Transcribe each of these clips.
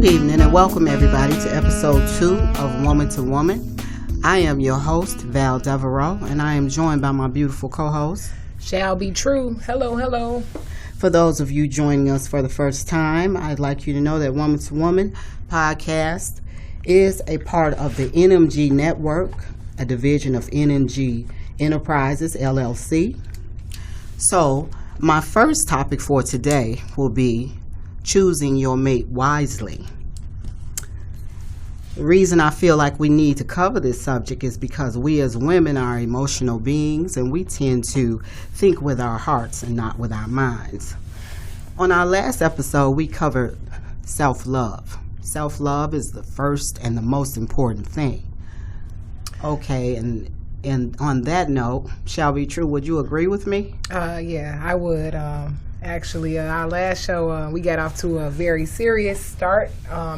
Good evening and welcome everybody to episode 2 of Woman to Woman. I am your host, Val Devereaux, and I am joined by my beautiful co-host, Shall Be True. Hello. For those of you joining us for the first time, I'd like you to know that Woman to Woman podcast is a part of the NMG Network, a division of NMG Enterprises, LLC. So, my first topic for today will be choosing your mate wisely. The reason I feel like we need to cover this subject is because we as women are emotional beings and we tend to think with our hearts and not with our minds. On our last episode, we covered self-love. Self-love is the first and the most important thing. Okay, and on that note, Shall Be True, would you agree with me? Yeah, I would. Actually, our last show, we got off to a very serious start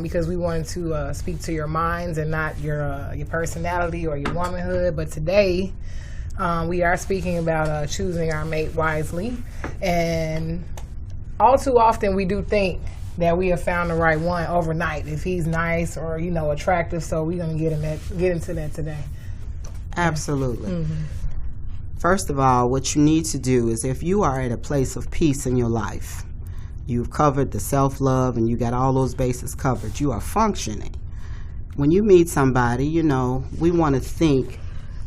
because we wanted to speak to your minds and not your personality or your womanhood. But today, we are speaking about choosing our mate wisely. And all too often, we do think that we have found the right one overnight if he's nice or attractive. So we're gonna get into that today. Absolutely. Mm-hmm. First of all, what you need to do is if you are at a place of peace in your life, you've covered the self-love and you got all those bases covered, you are functioning. When you meet somebody, we want to think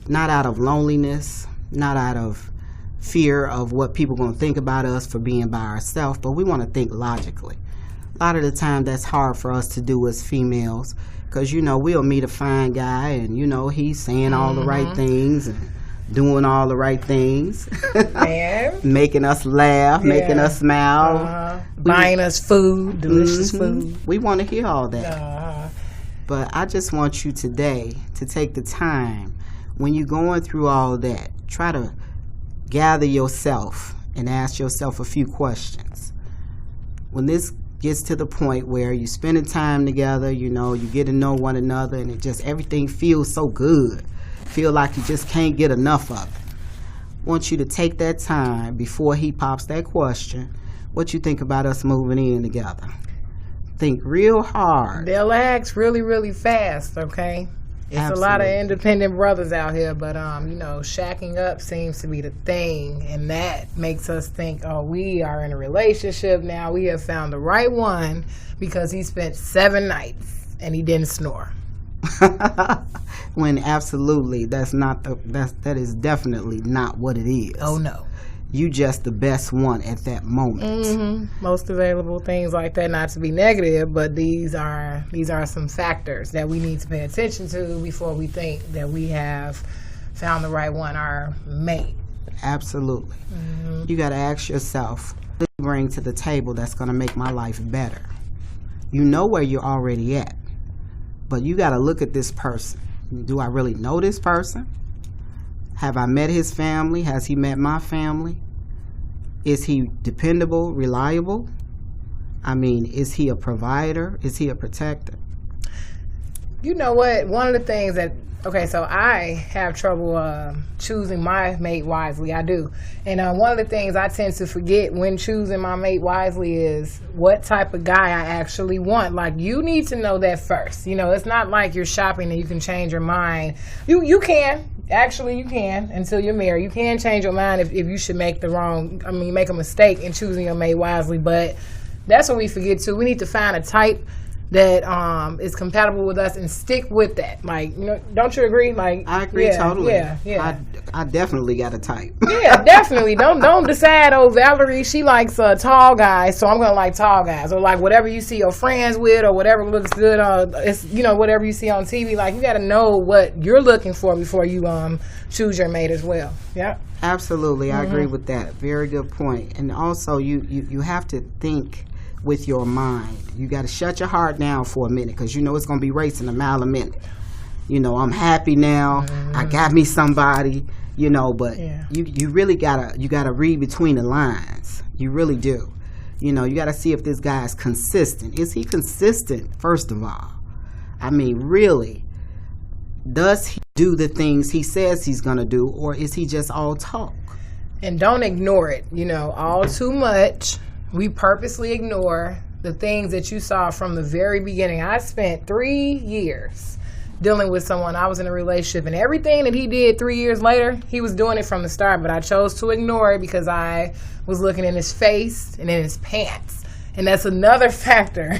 not out of loneliness, not out of fear of what people are going to think about us for being by ourselves, but we want to think logically. A lot of the time that's hard for us to do as females because, we'll meet a fine guy and, he's saying all the right things and doing all the right things, making us laugh, making us smile, buying us food, delicious food. We want to hear all that. But I just want you today to take the time when you're going through all that, try to gather yourself and ask yourself a few questions. When this gets to the point where you're spending time together, you get to know one another and everything feels so good. Feel like you just can't get enough of it. I want you to take that time before he pops that question. What you think about us moving in together? Think real hard. They'll ask really, really fast, okay? It's Absolutely. A lot of independent brothers out here, but shacking up seems to be the thing, and that makes us think, oh, we are in a relationship now. We have found the right one because he spent 7 nights and he didn't snore. When absolutely that is definitely not what it is. Oh no, you just the best one at that moment. Mm-hmm. Most available, things like that. Not to be negative, but these are some factors that we need to pay attention to before we think that we have found the right one, our mate. Absolutely. Mm-hmm. You got to ask yourself, what do you bring to the table that's going to make my life better? You know where you're already at. But you got to look at this person. Do I really know this person? Have I met his family? Has he met my family? Is he dependable, reliable? I mean, is he a provider? Is he a protector? You know what? One of the things that, so I have trouble choosing my mate wisely. I do. And one of the things I tend to forget when choosing my mate wisely is what type of guy I actually want. Like, you need to know that first. It's not like you're shopping and you can change your mind. You can. Actually, you can until you're married. You can change your mind if you should make a mistake in choosing your mate wisely. But that's what we forget, too. We need to find a type that is compatible with us and stick with that. Like, don't you agree? Like, I agree totally. Yeah. I definitely got a type. Yeah, definitely. Don't decide, Valerie, she likes tall guys, so I'm gonna like tall guys, or like whatever you see your friends with, or whatever looks good. It's whatever you see on TV. Like, you got to know what you're looking for before you choose your mate as well. Yeah. Absolutely, I agree with that. Very good point. And also, you have to think with your mind. You got to shut your heart down for a minute because it's going to be racing a mile a minute. I'm happy now. I got me somebody. But you really gotta read between the lines. You really do. You gotta see if this guy is consistent. Is he consistent? First of all, I mean, really, does he do the things he says he's gonna do, or is he just all talk? And don't ignore it. All too much. We purposely ignore the the things that you saw from the very beginning. I spent 3 years dealing with someone. I was in a relationship, and everything that he did 3 years later, he was doing it from the start, but I chose to ignore it because I was looking in his face and in his pants. And that's another factor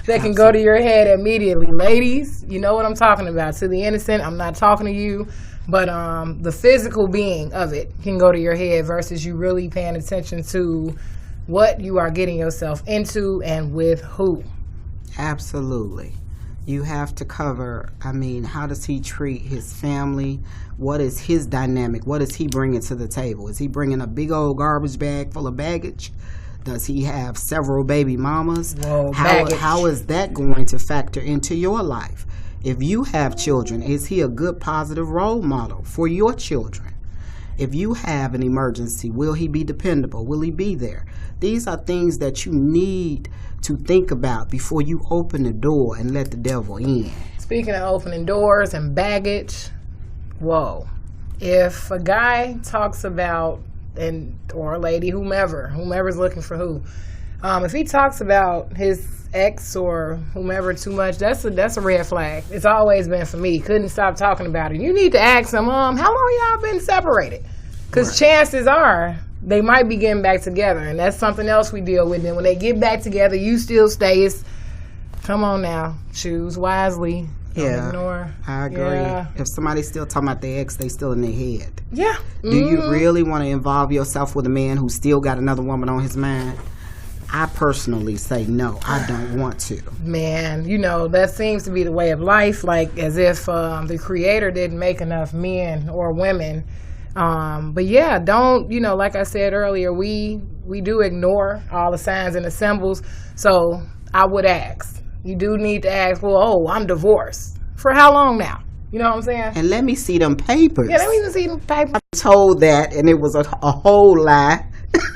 that can go to your head immediately. Ladies, you know what I'm talking about. To the innocent, I'm not talking to you, but the physical being of it can go to your head versus you really paying attention to what you are getting yourself into and with who. Absolutely. You have to cover, how does he treat his family? What is his dynamic? What is he bringing to the table? Is he bringing a big old garbage bag full of baggage? Does he have several baby mamas? Whoa, how is that going to factor into your life? If you have children, is he a good positive role model for your children? If you have an emergency, will he be dependable? Will he be there? These are things that you need to think about before you open the door and let the devil in. Speaking of opening doors and baggage, whoa. If a guy talks about, or a lady, whomever's looking for who, if he talks about his ex or whomever too much, that's a red flag. It's always been for me. Couldn't stop talking about it. You need to ask him, how long y'all been separated? Because chances are they might be getting back together, and that's something else we deal with. And when they get back together, you still stay. Come on now, choose wisely. Don't ignore. I agree. Yeah. If somebody's still talking about their ex, they still in their head. Yeah. Do you really want to involve yourself with a man who still got another woman on his mind? I personally say no, I don't want to. Man, that seems to be the way of life, like as if the Creator didn't make enough men or women. But yeah, don't, like I said earlier, we do ignore all the signs and the symbols. So I would ask. You do need to ask, I'm divorced. For how long now? You know what I'm saying? And let me see them papers. Yeah, let me even see them papers. I told that, and it was a whole lie.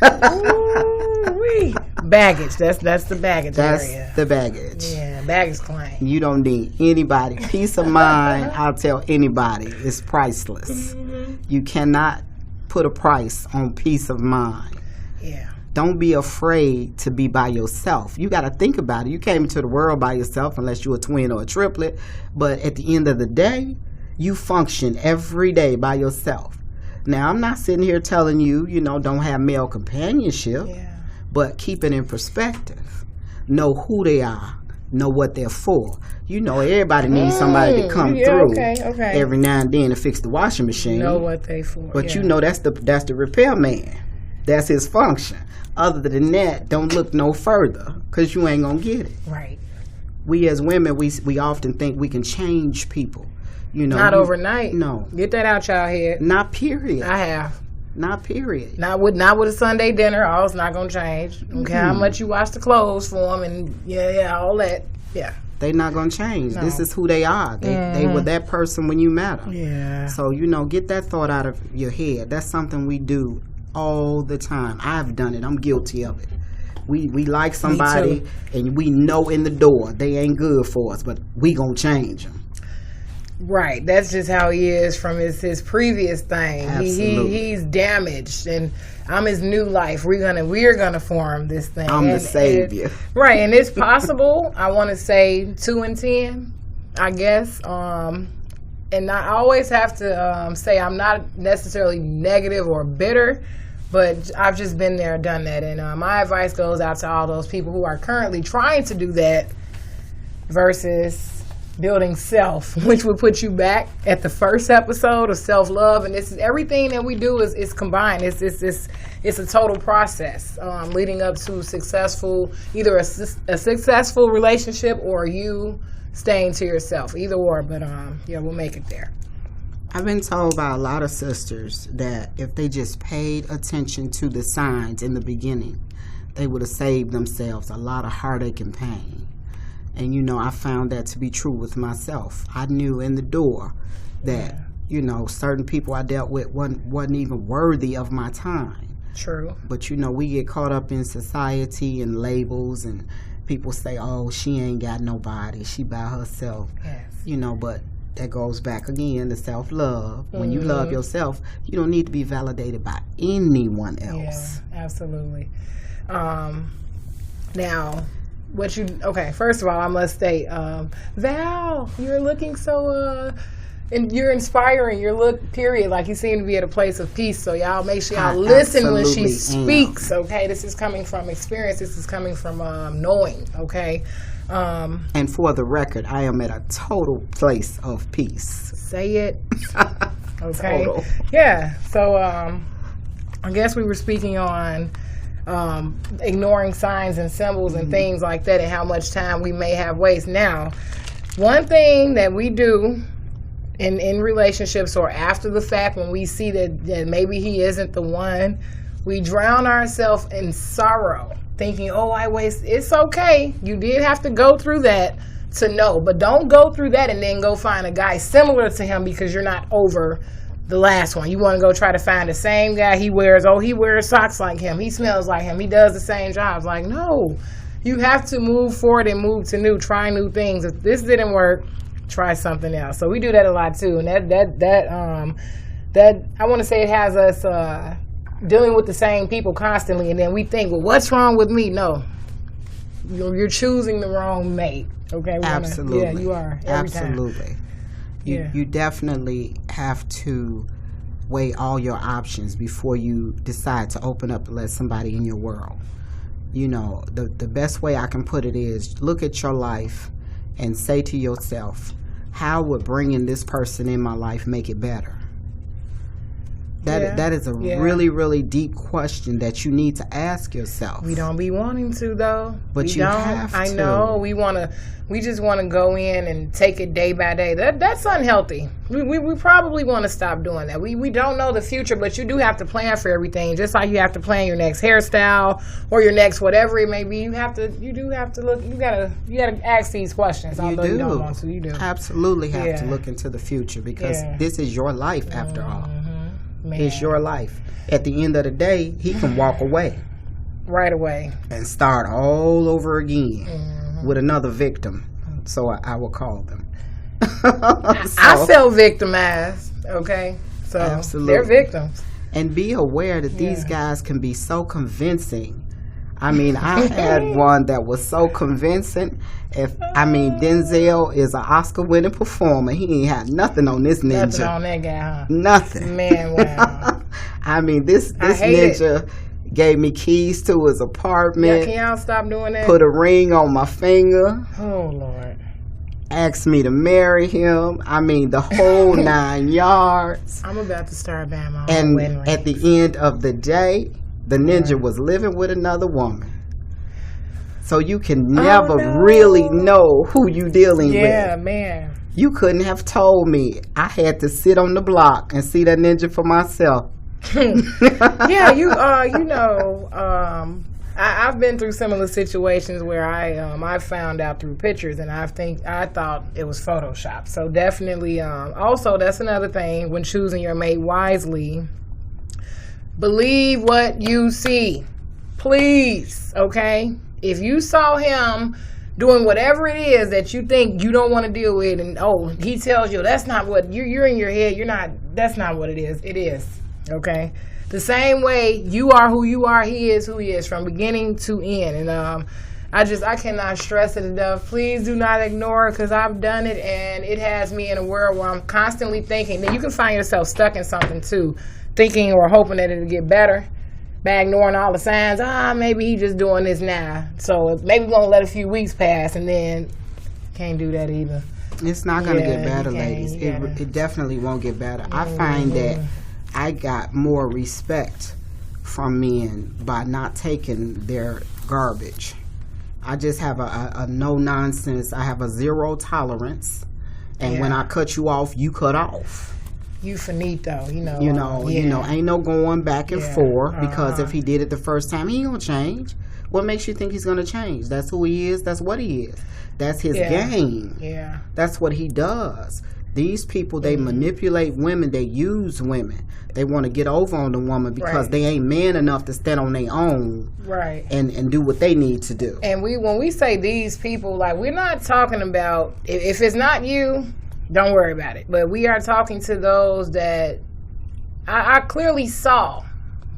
Ooh-wee. Baggage. That's the baggage area. That's the baggage. Yeah, baggage claim. You don't need anybody. Peace of mind, I'll tell anybody, is priceless. Mm-hmm. You cannot put a price on peace of mind. Yeah. Don't be afraid to be by yourself. You got to think about it. You came into the world by yourself unless you're a twin or a triplet. But at the end of the day, you function every day by yourself. Now, I'm not sitting here telling you, don't have male companionship. Yeah. But keep it in perspective. Know who they are. Know what they're for. Everybody needs somebody to come through every now and then to fix the washing machine. Know what they for. But that's the repair man. That's his function. Other than that, don't look no further because you ain't going to get it. Right. We as women, we often think we can change people. Not overnight. No. Get that out y'all head. Not period. I have. Not period. Not with a Sunday dinner. All it's not going to change. Okay, how much you wash the clothes for them and all that. Yeah. They not going to change. No. This is who they are. They were that person when you met them. Yeah. So, get that thought out of your head. That's something we do all the time. I've done it. I'm guilty of it. We like somebody and we know in the door they ain't good for us, but we gonna change them. Right. That's just how he is from his previous thing. Absolutely. He's damaged, and I'm his new life. We're gonna form this thing. I'm the savior. Right, and it's possible. I want to say 2 in 10, I guess. And I always have to say I'm not necessarily negative or bitter, but I've just been there, done that. And my advice goes out to all those people who are currently trying to do that versus building self, which would put you back at the first episode of self-love. And this is everything that we do is combined. It's a total process leading up to successful, either a successful relationship or you staying to yourself, either or. But we'll make it there. I've been told by a lot of sisters that if they just paid attention to the signs in the beginning, they would have saved themselves a lot of heartache and pain. And, I found that to be true with myself. I knew in the door that, certain people I dealt with wasn't even worthy of my time. True. But, we get caught up in society and labels, and people say, oh, she ain't got nobody. She by herself. Yes. But that goes back again to self-love. When you love yourself, you don't need to be validated by anyone else. Yeah, absolutely. Now, First of all, I must state, Val, you're looking so, and you're inspiring. Your look, period. Like, you seem to be at a place of peace. So y'all make sure y'all listen when she speaks. Okay, this is coming from experience. This is coming from knowing. Okay. And for the record, I am at a total place of peace. Say it. Okay. Total. Yeah. So I guess we were speaking on ignoring signs and symbols and things like that, and how much time we may have wasted. Now, one thing that we do in relationships or after the fact, when we see that maybe he isn't the one, we drown ourselves in sorrow, thinking, oh, I wasted. It's okay. You did have to go through that to know, but don't go through that and then go find a guy similar to him because you're not over the last one. You want to go try to find the same guy. He wears socks like him. He smells like him. He does the same jobs. Like, no. You have to move forward and move to new, try new things. If this didn't work, try something else. So we do that a lot too. And that I want to say it has us dealing with the same people constantly, and then we think, well, what's wrong with me? No. You're choosing the wrong mate. Okay? Absolutely. Yeah, you are. Absolutely. Time. You definitely have to weigh all your options before you decide to open up and let somebody in your world. You know, the best way I can put it is look at your life and say to yourself, how would bringing this person in my life make it better? That is a really, really deep question that you need to ask yourself. We don't be wanting to, though. But you have to. I know. We just want to go in and take it day by day. That's unhealthy. We probably want to stop doing that. We don't know the future, but you do have to plan for everything. Just like you have to plan your next hairstyle or your next whatever it may be. You do have to look. You gotta ask these questions. Although you don't want to. You do. Absolutely have to look into the future, because this is your life after all. Man. It's your life. At the end of the day, he can walk away. Right away. And start all over again with another victim. So I will call them. I felt victimized, okay? So absolutely. They're victims. And be aware that these guys can be so convincing. I mean, I had one that was so convincing. Denzel is an Oscar-winning performer. He ain't had nothing on this ninja. Nothing on that guy, huh? Nothing. Man, wow. I mean, this ninja gave me keys to his apartment. Yeah, can y'all stop doing that? Put a ring on my finger. Oh, Lord. Asked me to marry him. I mean, the whole 9 yards. I'm about to start buying my own wedding ring. At the end of the day, the ninja was living with another woman. So you can never really know who you dealing with. Yeah, man. You couldn't have told me. I had to sit on the block and see that ninja for myself. Yeah, I've been through similar situations where I found out through pictures, and I thought it was Photoshop. So definitely, also that's another thing when choosing your mate wisely. Believe what you see, please. Okay, if you saw him doing whatever it is that you think you don't want to deal with, and he tells you that's not what you're in your head. That's not what it is. It is. Okay. The same way you are who you are, he is who he is from beginning to end. And I cannot stress it enough. Please do not ignore it, because I've done it, and it has me in a world where I'm constantly thinking. Then you can find yourself stuck in something too, thinking or hoping that it'll get better by ignoring all the signs. Maybe he's just doing this now, so maybe we're gonna let a few weeks pass, and then can't do that either. It's not gonna get better, ladies. It definitely won't get better. I find that I got more respect from men by not taking their garbage. I just have a no nonsense. I have a zero tolerance, and when I cut you off, you cut off. You finito, ain't no going back and forth, because if he did it the first time, he ain't gonna change. What makes you think he's gonna change? That's who he is. That's what he is. That's his game. Yeah, that's what he does. These people, they manipulate women. They use women. They want to get over on the woman because they ain't man enough to stand on their own, and do what they need to do. And when we say these people, like, we're not talking about, if it's not you, don't worry about it. But we are talking to those that I clearly saw.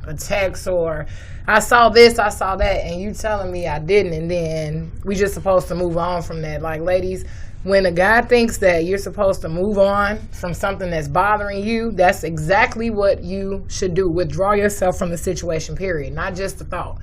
a text or I saw this, I saw that, and you telling me I didn't, and then we just supposed to move on from that. Like, ladies, when a guy thinks that you're supposed to move on from something that's bothering you, that's exactly what you should do. Withdraw yourself from the situation, period, not just the thought.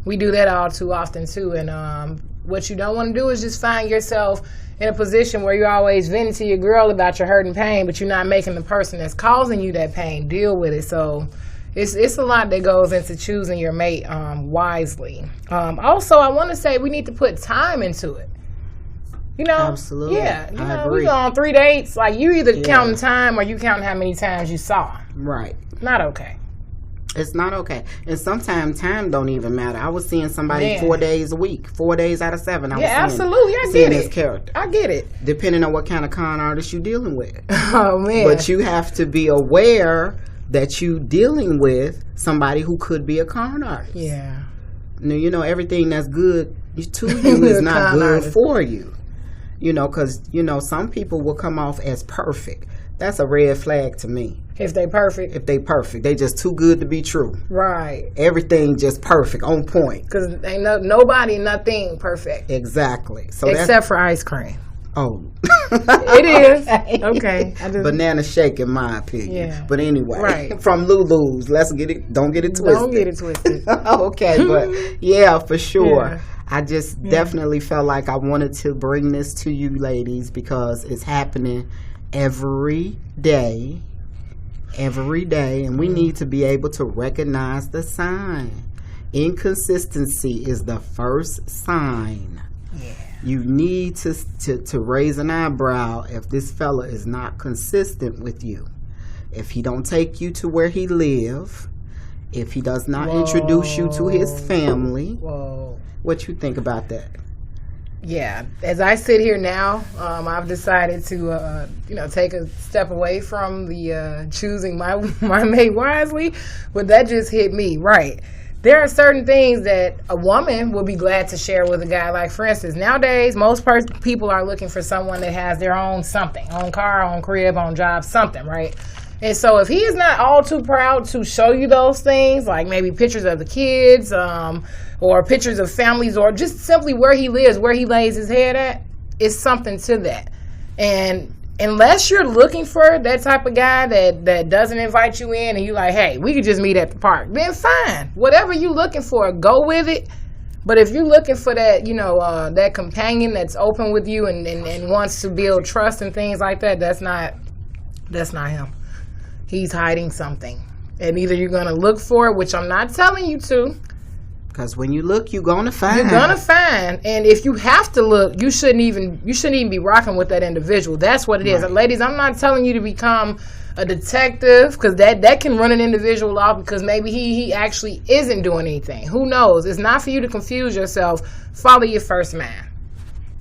We do that all too often, too, and what you don't want to do is just find yourself in a position where you're always venting to your girl about your hurt and pain, but you're not making the person that's causing you that pain deal with it. So it's a lot that goes into choosing your mate wisely. Also, I want to say we need to put time into it. You know, absolutely. Yeah, I agree. We go on 3 dates. Like, you either counting time or you counting how many times you saw. Right. Not okay. It's not okay. And sometimes time don't even matter. I was seeing somebody 4 days a week, 4 days out of 7. Absolutely. I seeing get his it. character. I get it. Depending on what kind of con artist you're dealing with. Oh, man. But you have to be aware that you dealing with somebody who could be a con artist. Yeah. You know, everything that's good to you is not good for you. You know, because, you know, some people will come off as perfect. That's a red flag to me. If they perfect. If they perfect. They just too good to be true. Right. Everything just perfect, on point. Because ain't nobody, nothing perfect. Exactly. So except for ice cream. Oh. It is. Okay. Banana shake, in my opinion. Yeah. But anyway. Right. From Lulu's. Don't get it twisted. Don't get it twisted. Okay. But yeah, for sure. Yeah. I just definitely felt like I wanted to bring this to you ladies because it's happening every day, and we need to be able to recognize the sign. Inconsistency is the first sign. Yeah. You need to raise an eyebrow if this fella is not consistent with you. If he don't take you to where he live, if he does not introduce you to his family. Whoa. What you think about that? Yeah, as I sit here now, I've decided to, take a step away from the choosing my mate wisely, but that just hit me. Right. There are certain things that a woman will be glad to share with a guy. Like, for instance, nowadays, most people are looking for someone that has their own something, own car, own crib, own job, something, right? And so if he is not all too proud to show you those things, like maybe pictures of the kids, or pictures of families, or just simply where he lives, where he lays his head at, it's something to that. And unless you're looking for that type of guy that doesn't invite you in and you like, hey, we could just meet at the park, then fine. Whatever you're looking for, go with it. But if you're looking for that, that companion that's open with you and wants to build trust and things like that, that's not him. He's hiding something. And either you're going to look for it, which I'm not telling you to. Because when you look, you're going to find. You're going to find. And if you have to look, you shouldn't even be rocking with that individual. That's what it is. And ladies, I'm not telling you to become a detective, because that can run an individual off, because maybe he actually isn't doing anything. Who knows? It's not for you to confuse yourself. Follow your first man.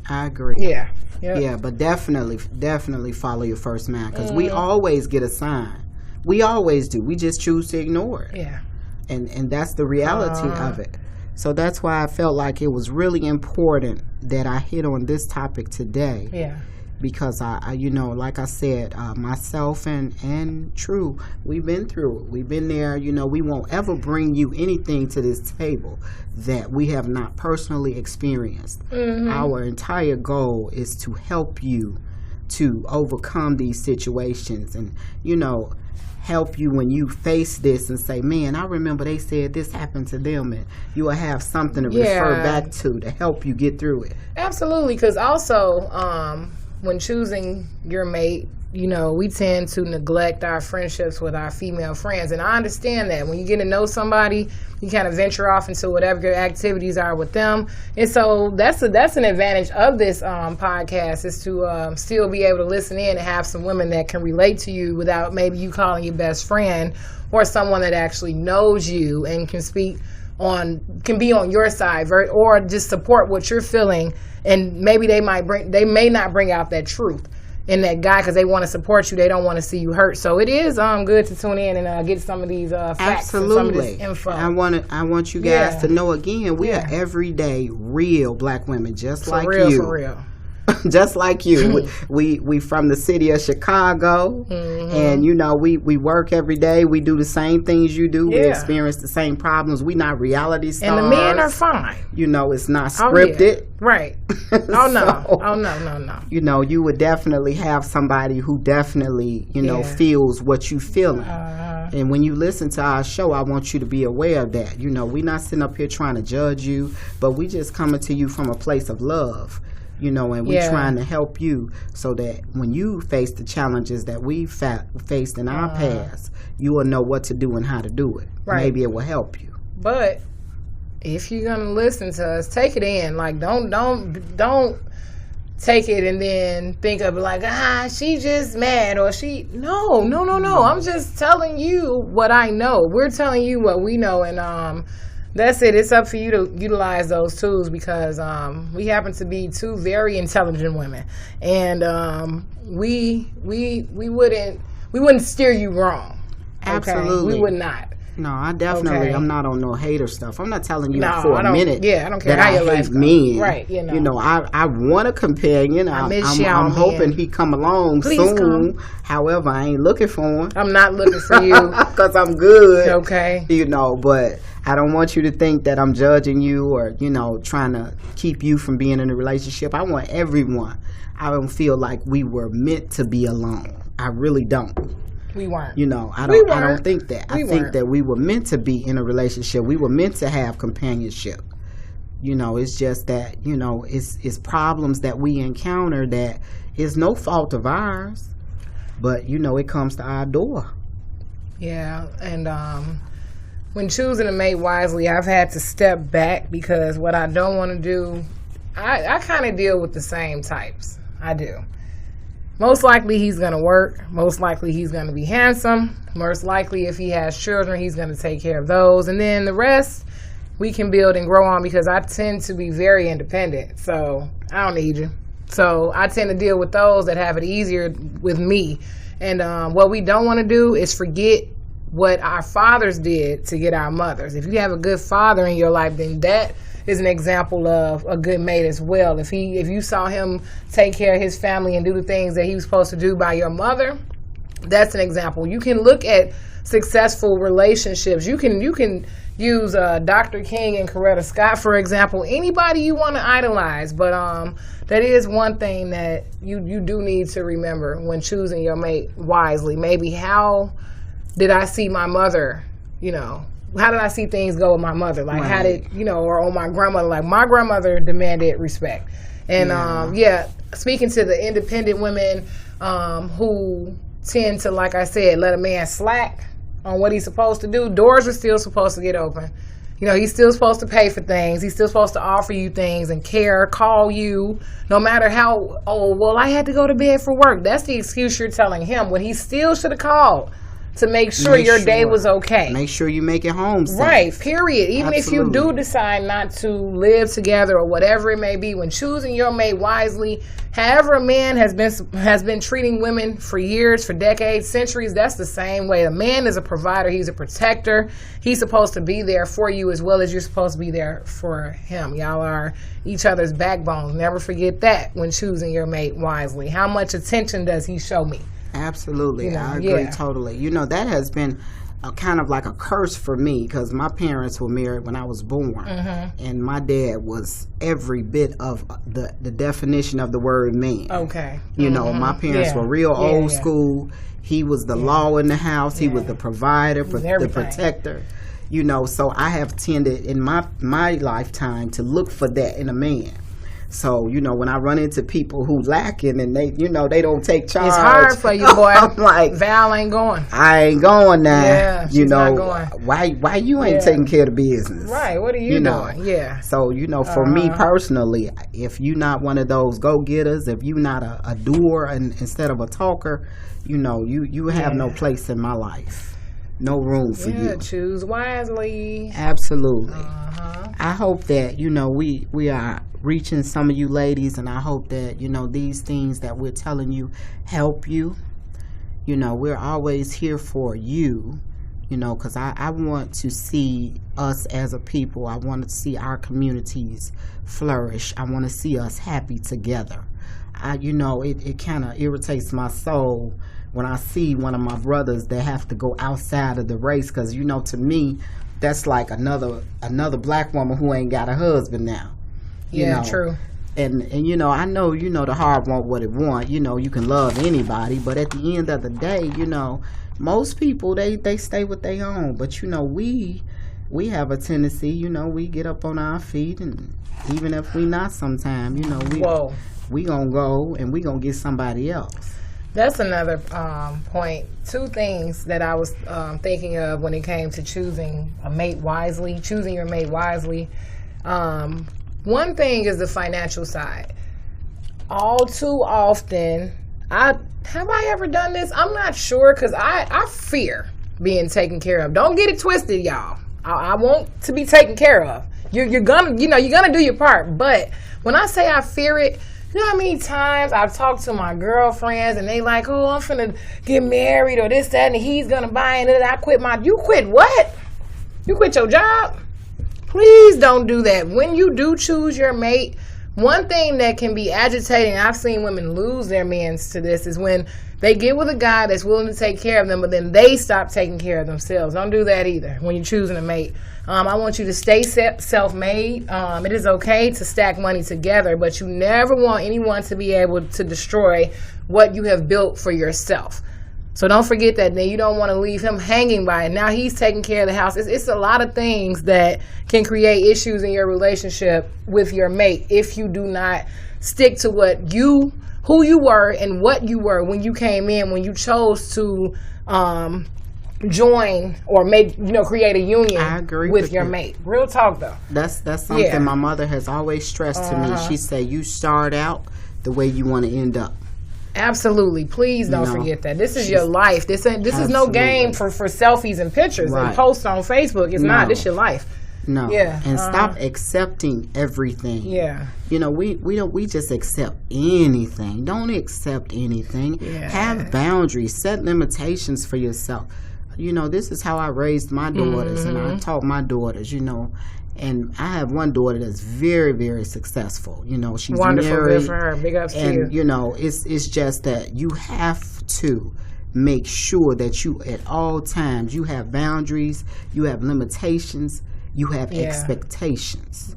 I agree. Yeah. Yep. Yeah, but definitely follow your first man, because we always get a sign. We always do. We just choose to ignore it. Yeah. And that's the reality of it. So that's why I felt like it was really important that I hit on this topic today. Yeah. Because I like I said, myself and True, we've been through it. We've been there. We won't ever bring you anything to this table that we have not personally experienced. Mm-hmm. Our entire goal is to help you to overcome these situations and, help you when you face this and say, man, I remember they said this happened to them, and you will have something to refer back to help you get through it. Absolutely, because also when choosing your mate, we tend to neglect our friendships with our female friends. And I understand that. When you get to know somebody, you kind of venture off into whatever your activities are with them. And so that's an advantage of this podcast, is to still be able to listen in and have some women that can relate to you without maybe you calling your best friend, or someone that actually knows you and can be on your side, or just support what you're feeling. And maybe they may not bring out that truth in that guy, because they want to support you. They don't want to see you hurt. So it is good to tune in and get some of these facts. Absolutely. And some of this info. I want you guys to know, again, we are everyday real black women, just like you. For real. just like you. we from the city of Chicago, and you know we work every day. We do the same things you do. We experience the same problems. We not reality stars. And the men are fine. You know, it's not scripted. Right. Oh no. You know, you would definitely have somebody who definitely, you know, feels what you feeling. And when you listen to our show, I want you to be aware of that. You know, we're not sitting up here trying to judge you, but we just coming to you from a place of love. You know, and we're trying to help you so that when you face the challenges that we faced in our past, you will know what to do and how to do it. Right. Maybe it will help you. But if you're gonna listen to us, take it in. Like, don't take it and then think of it like, she just mad or she. No. I'm just telling you what I know. We're telling you what we know, and that's it. It's up for you to utilize those tools because we happen to be two very intelligent women, and we wouldn't steer you wrong. Absolutely, okay? We would not. No, I definitely. I'm not on no hater stuff. I'm not telling you no, for a minute. Yeah, I don't care that how I your life hate men. Right. You know, I want a companion. I'm hoping he come along Please soon. Come. However, I ain't looking for him. I'm not looking for you because I'm good. Okay. You know, but I don't want you to think that I'm judging you or, you know, trying to keep you from being in a relationship. I want everyone. I don't feel like we were meant to be alone. I really don't. We weren't. You know, I don't think that. I think that we were meant to be in a relationship. We were meant to have companionship. You know, it's just that, you know, it's problems that we encounter that is no fault of ours. But, you know, it comes to our door. Yeah, and when choosing to mate wisely, I've had to step back because what I don't want to do, I kind of deal with the same types. I do. Most likely he's going to work. Most likely he's going to be handsome. Most likely if he has children, he's going to take care of those. And then the rest, we can build and grow on because I tend to be very independent. So I don't need you. So I tend to deal with those that have it easier with me. And what we don't want to do is forget what our fathers did to get our mothers. If you have a good father in your life, then that is an example of a good mate as well. If you saw him take care of his family and do the things that he was supposed to do by your mother, that's an example. You can look at successful relationships. You can use Dr. King and Coretta Scott, for example. Anybody you want to idolize, but that is one thing that you do need to remember when choosing your mate wisely. Maybe how did I see my mother, you know, how did I see things go with my mother? Like, how did, you know, or on my grandmother, like my grandmother demanded respect. And, speaking to the independent women who tend to, like I said, let a man slack on what he's supposed to do, doors are still supposed to get open. You know, he's still supposed to pay for things. He's still supposed to offer you things and care, call you, no matter how, I had to go to bed for work. That's the excuse you're telling him when he still should have called to make sure your day was okay. Make sure you make it home safe. Right, period. Even if you do decide not to live together or whatever it may be, when choosing your mate wisely, however a man has been treating women for years, for decades, centuries, that's the same way. A man is a provider. He's a protector. He's supposed to be there for you as well as you're supposed to be there for him. Y'all are each other's backbones. Never forget that when choosing your mate wisely. How much attention does he show me? Absolutely. You know, I agree totally. You know, that has been kind of like a curse for me because my parents were married when I was born. And my dad was every bit of the definition of the word man. Okay. You know, my parents were real old school. He was the law in the house. He was the provider, the protector. You know, so I have tended in my lifetime to look for that in a man. So, you know, when I run into people who lacking and they, you know, they don't take charge. It's hard for you, boy. I'm like, Val ain't going. I ain't going now. Yeah, she's not going. Why you ain't taking care of the business? Right, what are you doing? Yeah. So, you know, for me personally, if you're not one of those go-getters, if you're not a doer instead of a talker, you know, you have no place in my life. No room for you. Choose wisely. Absolutely. I hope that, you know, we are reaching some of you ladies, and I hope that, you know, these things that we're telling you help you. You know, we're always here for you, you know, because I want to see us as a people. I want to see our communities flourish. I want to see us happy together. it kind of irritates my soul when I see one of my brothers that have to go outside of the race, because to me that's like another black woman who ain't got a husband now. True. And I know the heart want what it want. You can love anybody, but at the end of the day, most people they stay with their own. But we have a tendency, we get up on our feet, and even if we not sometime, we gonna go and we gonna get somebody else. That's another point. Two things that I was thinking of when it came to choosing your mate wisely. One thing is the financial side. All too often, have I ever done this? I'm not sure, because I fear being taken care of. Don't get it twisted, y'all. I want to be taken care of. You're gonna do your part. But when I say I fear it, you know how many times I've talked to my girlfriends and they like, oh, I'm finna get married or this, that, and he's gonna buy, and then I quit you quit what? You quit your job? Please don't do that. When you do choose your mate, one thing that can be agitating, I've seen women lose their mans to this, is when they get with a guy that's willing to take care of them, but then they stop taking care of themselves. Don't do that either when you're choosing a mate. I want you to stay self-made. It is okay to stack money together, but you never want anyone to be able to destroy what you have built for yourself. So don't forget that. Then you don't want to leave him hanging by it. Now he's taking care of the house. It's a lot of things that can create issues in your relationship with your mate if you do not stick to who you were and what you were when you came in, when you chose to join or create a union with your mate. Real talk though. That's something my mother has always stressed to me. She said, you start out the way you want to end up. Absolutely. Please don't forget that. This is your life. This is no game for selfies and pictures and posts on Facebook. It's not. This is your life. No. Yeah. And stop accepting everything. Yeah. We just accept anything. Don't accept anything. Yeah. Have boundaries. Set limitations for yourself. This is how I raised my daughters, and I taught my daughters, and I have one daughter that's very, very successful. She's wonderful, married. Good for her. Big ups to you. And, it's just that you have to make sure that you, at all times, you have boundaries, you have limitations, you have expectations.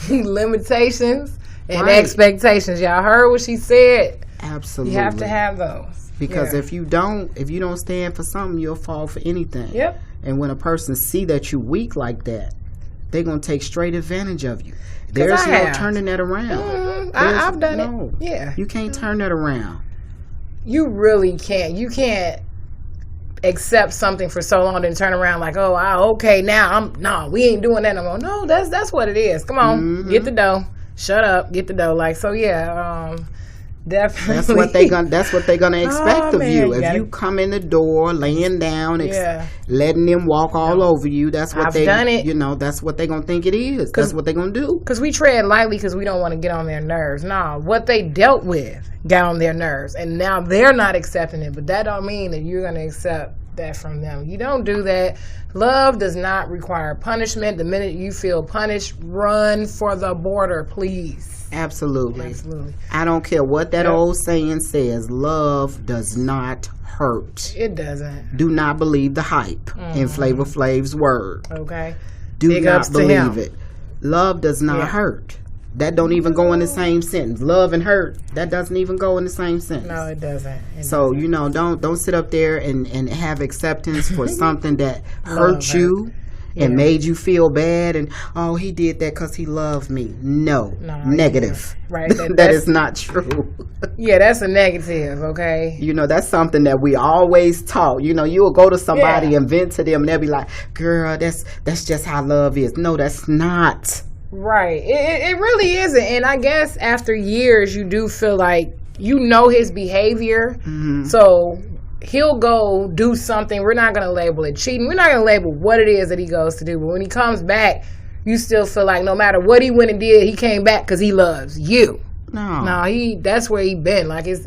Limitations and expectations. Y'all heard what she said? Absolutely. You have to have those. Because if you don't stand for something, you'll fall for anything. Yep. And when a person see that you weak like that, they're going to take straight advantage of you. There's no turning that around. I've done it. Yeah. You can't turn that around. You really can't. You can't accept something for so long and turn around like, now we ain't doing that no more. No, that's what it is. Come on, get the dough. Shut up, get the dough. Like, so definitely. That's what they're gonna expect of you. If you come in the door laying down, letting them walk all over you, that's what done it. That's what they're gonna think it is. That's what they're gonna do. Because we tread lightly because we don't want to get on their nerves. No, what they dealt with got on their nerves, and now they're not accepting it. But that don't mean that you're gonna accept that from them. You don't do that. Love does not require punishment. The minute you feel punished, run for the border, please. Absolutely. I don't care what that old saying says. Love does not hurt. It doesn't. Do not believe the hype in Flavor Flav's word. Okay. Do not believe it. Love does not hurt. That don't even go in the same sentence. Love and hurt, that doesn't even go in the same sentence. No, it doesn't. Don't sit up there and have acceptance for something that hurt you. And made you feel bad, and he did that because he loved me. No, negative. Right, that is not true. That's a negative. Okay, that's something that we always taught. You'll go to somebody and vent to them, and they'll be like, "Girl, that's just how love is." No, that's not. Right, it really isn't. And I guess after years, you do feel like his behavior, so he'll go do something. We're not going to label it cheating. We're not going to label what it is that he goes to do. But when he comes back, you still feel like no matter what he went and did, he came back because he loves you. No, that's where he been. Like that's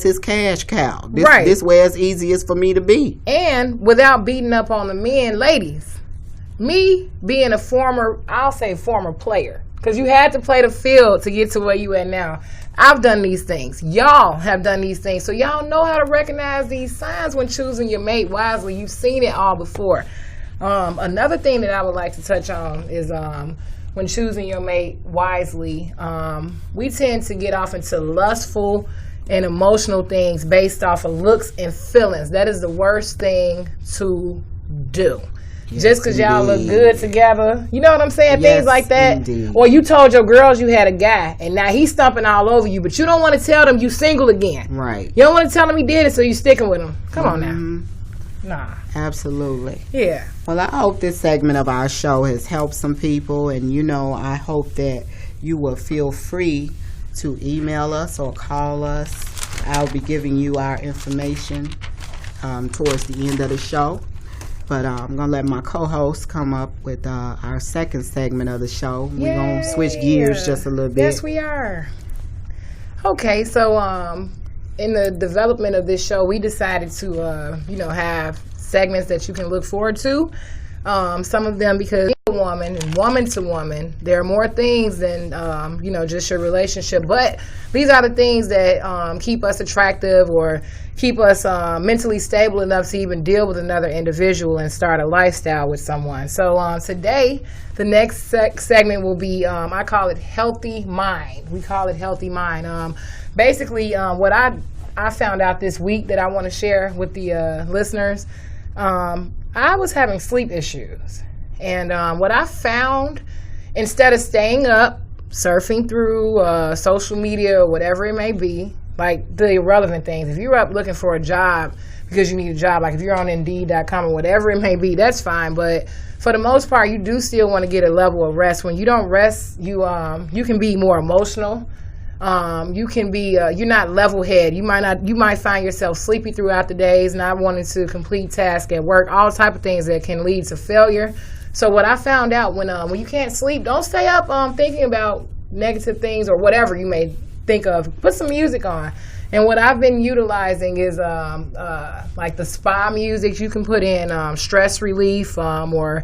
his cash cow. This where it's easiest for me to be. And without beating up on the men, ladies, me being a former player. Because you had to play the field to get to where you at now. I've done these things. Y'all have done these things. So y'all know how to recognize these signs when choosing your mate wisely. You've seen it all before. Another thing that I would like to touch on is when choosing your mate wisely, we tend to get off into lustful and emotional things based off of looks and feelings. That is the worst thing to do. Yes, just because y'all look good together. You know what I'm saying? Yes, things like that. Indeed. Or you told your girls you had a guy, and now he's stumping all over you, but you don't want to tell them you single again. Right. You don't want to tell them he did it, so you sticking with him. Come on now. Nah. Absolutely. Yeah. Well, I hope this segment of our show has helped some people, and I hope that you will feel free to email us or call us. I'll be giving you our information towards the end of the show. But I'm going to let my co-host come up with our second segment of the show. We're going to switch gears just a little bit. Yes, we are. Okay, so in the development of this show, we decided to, have segments that you can look forward to. Some of them because woman and woman to woman, there are more things than, just your relationship. But these are the things that keep us attractive or keep us mentally stable enough to even deal with another individual and start a lifestyle with someone. So today, the next segment will be, I call it Healthy Mind. We call it Healthy Mind. Basically, what I found out this week that I want to share with the listeners, I was having sleep issues. And what I found, instead of staying up, surfing through social media or whatever it may be, like the irrelevant things. If you're up looking for a job because you need a job, like if you're on Indeed.com or whatever it may be, that's fine. But for the most part, you do still want to get a level of rest. When you don't rest, you can be more emotional. You can be you're not level-headed. You might find yourself sleepy throughout the days, not wanting to complete tasks at work, all type of things that can lead to failure. So what I found out when you can't sleep, don't stay up thinking about negative things or whatever you may think of. Put some music on. And what I've been utilizing is like the spa music. You can put in stress relief or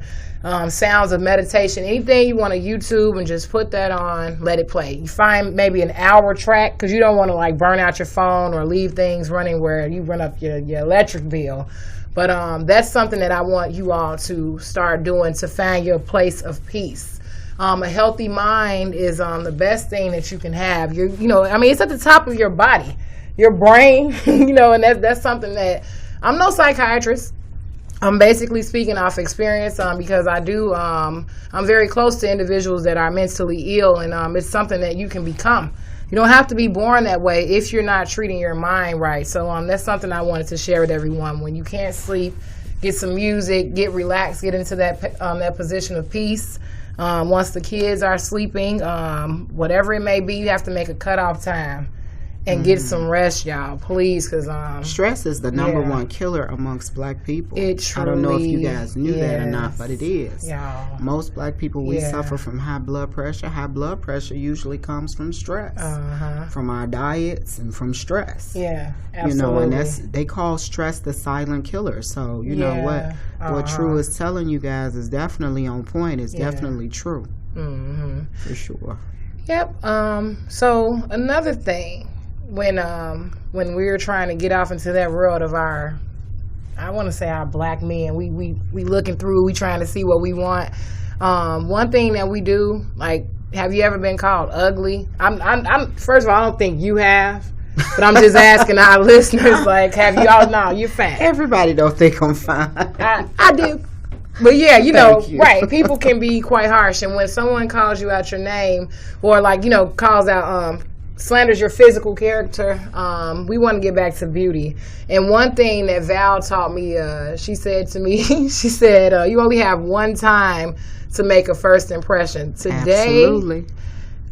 sounds of meditation. Anything you want to YouTube and just put that on, let it play. You find maybe an hour track because you don't want to like burn out your phone or leave things running where you run up your electric bill. But that's something that I want you all to start doing to find your place of peace. A healthy mind is the best thing that you can have. It's at the top of your body, your brain, and that's something that I'm no psychiatrist. I'm basically speaking off experience because I'm very close to individuals that are mentally ill, and it's something that you can become. You don't have to be born that way if you're not treating your mind right. So that's something I wanted to share with everyone. When you can't sleep, get some music, get relaxed, get into that position of peace. Once the kids are sleeping, whatever it may be, you have to make a cutoff time and get some rest, y'all, please, because stress is the number one killer amongst black people. It truly, I don't know if you guys knew that or not, but it is. Y'all. Most black people, we suffer from high blood pressure. High blood pressure usually comes from stress, from our diets and from stress. Yeah, absolutely. And they call stress the silent killer. So know what True is telling you guys is definitely on point. It's definitely true, for sure. Yep. So another thing. When we were trying to get off into that world of our black men, we looking through, we trying to see what we want. One thing that we do, like, have you ever been called ugly? I'm first of all, I don't think you have, but I'm just asking our listeners, like, have you all? No, you're fine. Everybody don't think I'm fine. I do. But yeah, right. People can be quite harsh, and when someone calls you out your name or calls out slanders your physical character, we want to get back to beauty. And one thing that Val taught me, she said to me, she said, you only have one time to make a first impression. Today, absolutely.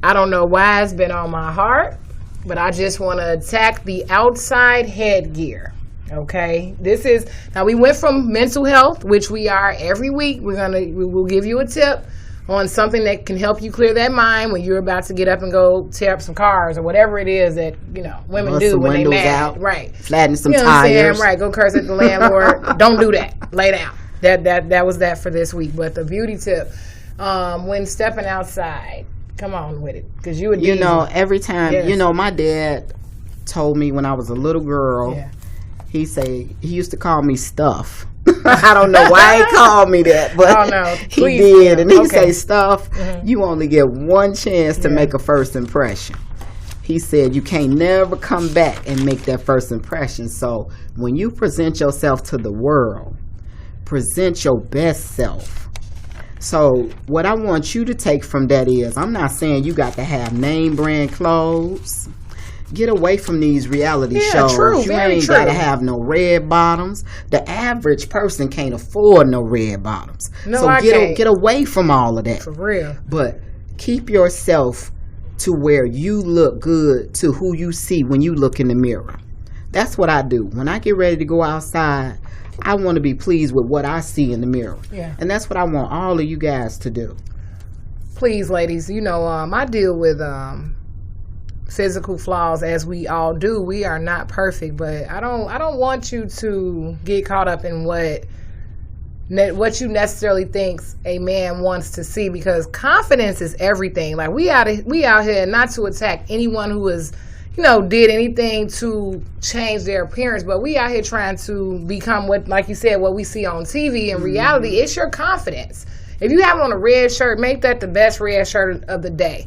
I don't know why it's been on my heart, but I just want to attack the outside headgear. Okay, now we went from mental health, which we are every week. We will give you a tip on something that can help you clear that mind when you're about to get up and go tear up some cars or whatever it is that women do when they mad. Out, right? Flatten some tires. Right? Go curse at the landlord. Don't do that. Lay down. That was that for this week. But the beauty tip, when stepping outside, Come on with it, because you would. You know, every time. Yes. You know, my dad told me when I was a little girl. Yeah. He used to call me Stuff. I don't know why he called me that, but he did. Yeah. And he say, Stuff, you only get one chance to make a first impression. He said you can't never come back and make that first impression. So when you present yourself to the world, present your best self. So what I want you to take from that is, I'm not saying you got to have name brand clothes. Get away from these reality shows. True, you ain't got to have no red bottoms. The average person can't afford no red bottoms. No, so I can't. Get away from all of that. For real. But keep yourself to where you look good to who you see when you look in the mirror. That's what I do. When I get ready to go outside, I want to be pleased with what I see in the mirror. Yeah. And that's what I want all of you guys to do. Please, ladies, you know, I deal with physical flaws, as we all do. We are not perfect, but I don't want you to get caught up in what you necessarily thinks a man wants to see, because confidence is everything. Like, we out here, not to attack anyone who is, you know, did anything to change their appearance, but we out here trying to become what, like you said, what we see on TV. In reality, it's your confidence. If you have on a red shirt, make that the best red shirt of the day.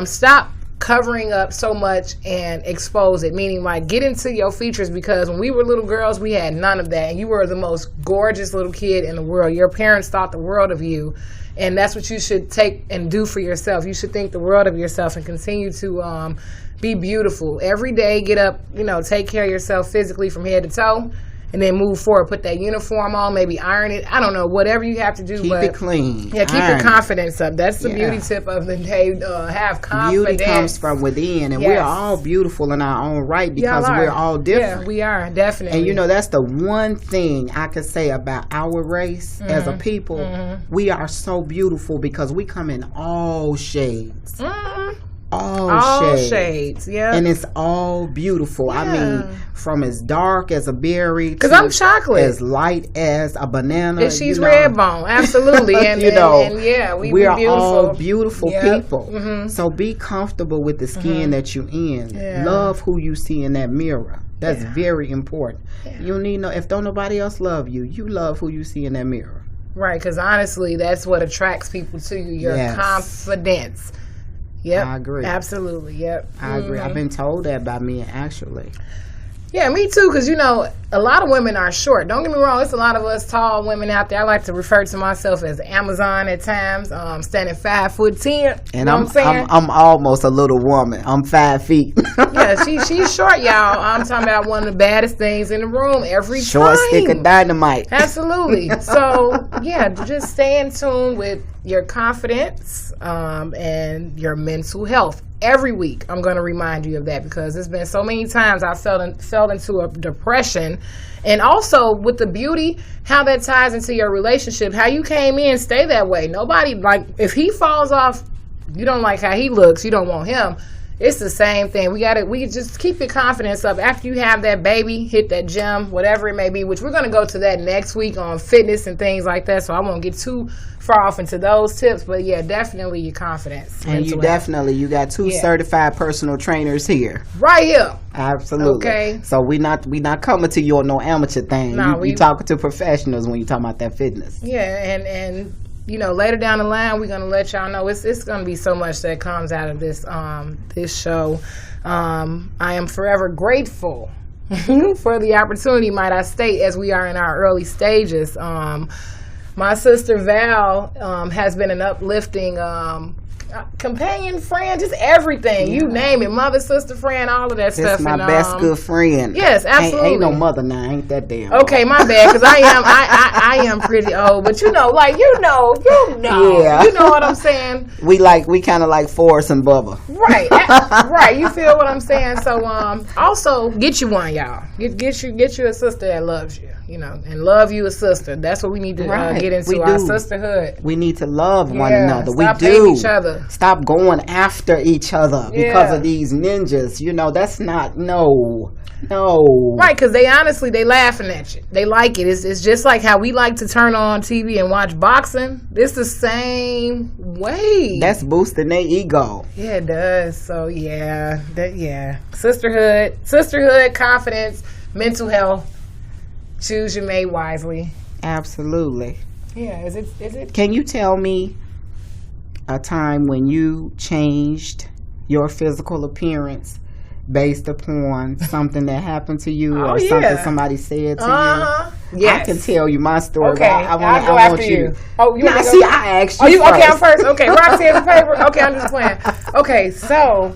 Stop covering up so much and expose it, meaning like get into your features, because when we were little girls, we had none of that, and you were the most gorgeous little kid in the world. Your parents thought the world of you, and that's what you should take and do for yourself. You should think the world of yourself and continue to be beautiful every day. Get up, you know, take care of yourself physically from head to toe, and then move forward. Put that uniform on, maybe iron it. I don't know, whatever you have to do. Keep it clean. Yeah, keep your confidence up. That's the beauty tip of the day. Have confidence. Beauty comes from within, and we're all beautiful in our own right, because we're all different. Yeah, we are, definitely. And you know, that's the one thing I could say about our race as a people. We are so beautiful because we come in all shades. All shades, yeah. And it's all beautiful. Yeah. I mean, from as dark as a berry, because I'm chocolate, as light as a banana. And she's red bone, absolutely. And you know, and yeah, we're beautiful. All beautiful people. So be comfortable with the skin that you're in. Yeah. Love who you see in that mirror. That's very important. Yeah. You need if don't nobody else love you, you love who you see in that mirror. Right, because honestly, that's what attracts people to you. Your confidence. Yep. I agree. Absolutely. Yep. I agree. I've been told that by men, actually. Yeah, me too, because, you know, a lot of women are short. Don't get me wrong, it's a lot of us tall women out there. I like to refer to myself as Amazon at times, standing 5'10". And I'm almost a little woman. I'm 5 feet. Yeah, she's short, y'all. I'm talking about one of the baddest things in the room every time. Short stick of dynamite. Absolutely. So, yeah, just stay in tune with your confidence and your mental health. Every week, I'm going to remind you of that, because there's been so many times I fell into a depression. And also with the beauty, how that ties into your relationship, how you came in, stay that way. Nobody, like, if he falls off, you don't like how he looks, you don't want him. It's the same thing. We just keep your confidence up. After you have that baby, hit that gym, whatever it may be, which we're going to go to that next week on fitness and things like that. So I won't get too far off into those tips, but yeah, definitely your confidence. And you got 2 certified personal trainers here. Right here. Absolutely. Okay. So we not coming to you on no amateur thing. No, we talking to professionals when you talking about that fitness. Yeah, and you know, later down the line, we're going to let y'all know it's going to be so much that comes out of this this show. I am forever grateful for the opportunity, might I state, as we are in our early stages. My sister Val has been an uplifting companion, friend, just everything. You name it. Mother, sister, friend, all of that stuff. That's my best good friend. Yes, absolutely. Ain't no mother now. Ain't that damn. Okay, my bad, because I am pretty old, but you know, Yeah. You know what I'm saying? We kind of like Forrest and Bubba. Right, right. You feel what I'm saying? So, also get you one, y'all. Get you a sister that loves you. You know, and love you a sister. That's what we need to get into, our sisterhood. We need to love one another. Stop hating each other. Stop going after each other because of these ninjas. You know, that's not, no. No. Right, because they laughing at you. They like it. It's just like how we like to turn on TV and watch boxing. It's the same way. That's boosting their ego. Yeah, it does. So yeah, sisterhood, confidence, mental health. Choose your mate wisely. Absolutely. Yeah. Is it? Can you tell me a time when you changed your physical appearance based upon something that happened to you or something somebody said to you? Yes. I can tell you my story. Okay, I'll go after you. Oh, you now, see, I asked you. Okay, I'm first. Okay, rock, paper, paper. Okay, I'm just playing. Okay, so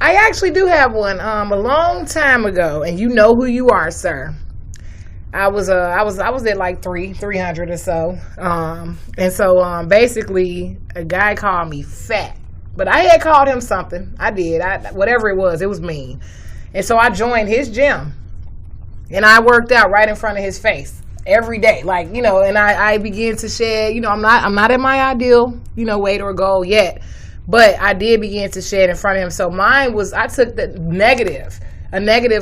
I actually do have one. A long time ago, and you know who you are, sir. I was at like 300 or so, and so basically a guy called me fat. But I had called him something. I did. Whatever it was mean. And so I joined his gym. And I worked out right in front of his face every day. Like, and I began to shed, I'm not at my ideal, weight or goal yet. But I did begin to shed in front of him. So mine was, I took a negative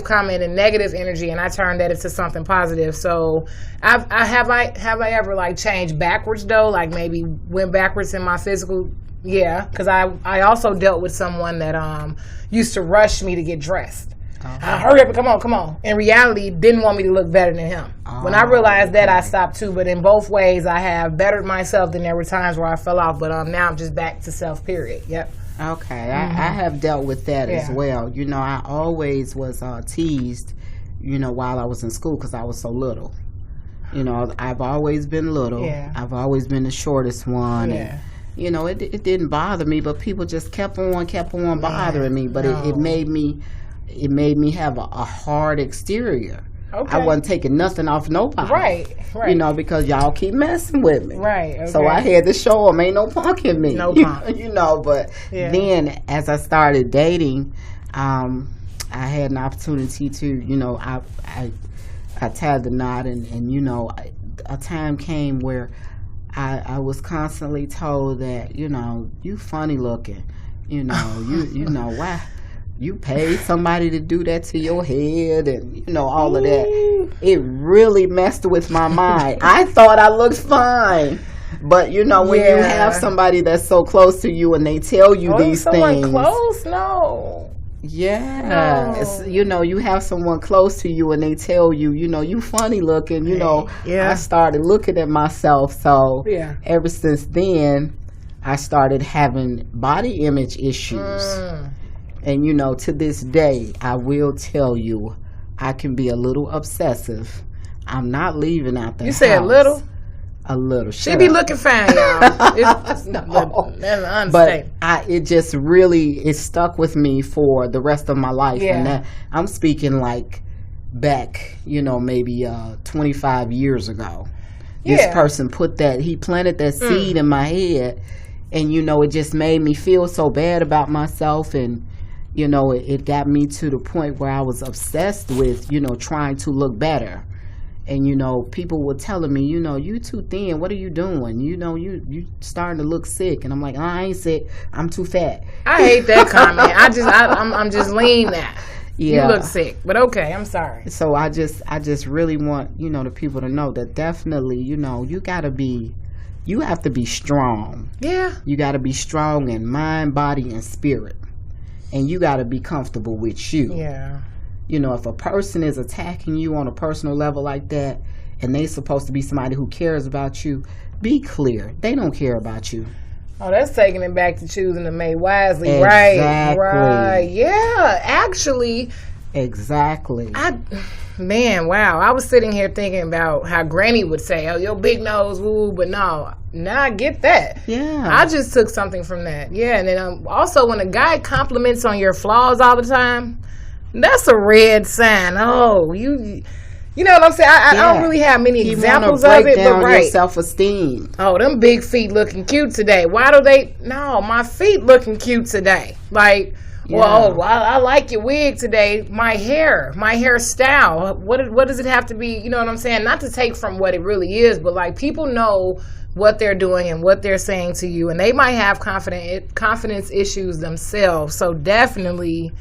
comment and negative energy, and I turned that into something positive. So have I ever like changed backwards though? Like maybe went backwards in my physical. Yeah, because I also dealt with someone that used to rush me to get dressed. Hurry up, come on. In reality, didn't want me to look better than him. When I realized that, I stopped too. But in both ways, I have bettered myself. Then there were times where I fell off. But now I'm just back to self, period. Yep. Okay, I have dealt with that as well. I always was teased, while I was in school because I was so little. I've always been little. Yeah. I've always been the shortest one. Yeah. And, it didn't bother me, but people just kept on bothering me. But it made me have a hard exterior. Okay. I wasn't taking nothing off nobody. Right. Because y'all keep messing with me. Right. Okay. So I had to show them ain't no punk in me. No punk. But then as I started dating, I had an opportunity to, I tied the knot and a time came where I was constantly told that, you funny looking, you know, why you paid somebody to do that to your head and, all of that. It really messed with my mind. I thought I looked fine. But, when you have somebody that's so close to you and they tell you these things. Close? No. Yeah, no. You have someone close to you and they tell you, you funny looking, I started looking at myself. So ever since then, I started having body image issues. And, to this day, I will tell you, I can be a little obsessive. I'm not leaving out the house. You said little? A little. She be looking fine, y'all. That's an understatement. But it just really, it stuck with me for the rest of my life. Yeah. And that, I'm speaking like back, maybe 25 years ago. This person he planted that seed in my head. And, it just made me feel so bad about myself. And, it got me to the point where I was obsessed with, trying to look better. And, people were telling me, you too thin. What are you doing? You starting to look sick. And I'm like, I ain't sick. I'm too fat. I hate that comment. I'm just lean now. Yeah. You look sick. But okay, I'm sorry. So I just really want, the people to know that definitely, you have to be strong. Yeah. You got to be strong in mind, body, and spirit. And you got to be comfortable with you. Yeah. If a person is attacking you on a personal level like that, and they supposed to be somebody who cares about you, be clear. They don't care about you. Oh, that's taking it back to choosing to mate wisely. Exactly. Right. Yeah, actually. Exactly. Wow. I was sitting here thinking about how Granny would say, oh, your big nose, woo, but no. Now I get that. Yeah. I just took something from that. Yeah, and then also when a guy compliments on your flaws all the time, that's a red sign. Oh, you know what I'm saying? I don't really have many examples of it, but your self-esteem. Oh, them big feet looking cute today. Why do they? No, my feet looking cute today. Like, I like your wig today. My hairstyle. What does it have to be? You know what I'm saying? Not to take from what it really is, but like people know what they're doing and what they're saying to you, and they might have confidence issues themselves. So definitely.